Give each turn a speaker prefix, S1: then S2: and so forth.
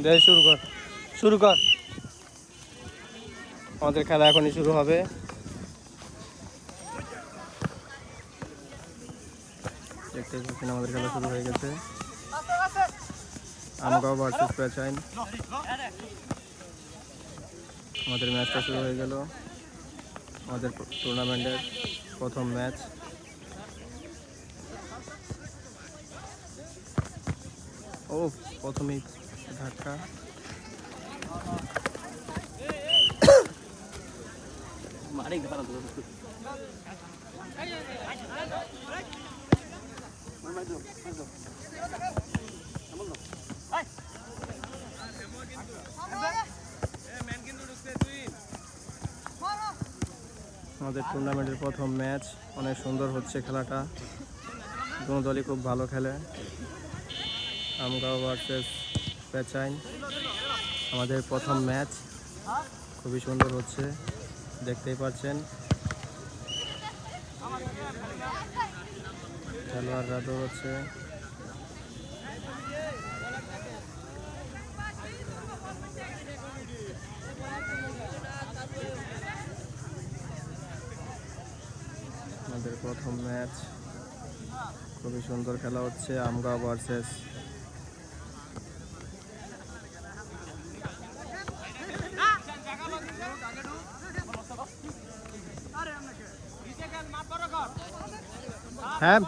S1: দে শুরু কর, শুরু কর। আমাদের খেলা এখনই শুরু হবে। দেখতে পাচ্ছেন আমাদের খেলা শুরু হয়ে গেছে। আমগাঁও ভার্সেস পেচাইন। আমাদের ম্যাচটা শুরু হয়ে গেল। আমাদের টুর্নামেন্টের প্রথম ম্যাচ। ও প্রথমেই ধাক্কা। আমাদের টুর্নামেন্টের প্রথম ম্যাচ, অনেক সুন্দর হচ্ছে খেলাটা। দুটো দলই খুব ভালো খেলে। আমগাঁও ভার্সেস পেচাইন, আমাদের প্রথম ম্যাচ খুবই সুন্দর হচ্ছে, দেখতেই পাচ্ছেন। খেলোয়াড়রা দৌড়চ্ছে। আমাদের প্রথম ম্যাচ, খুবই সুন্দর খেলা হচ্ছে। আমগাঁও ভার্সেস হ্যাঁ।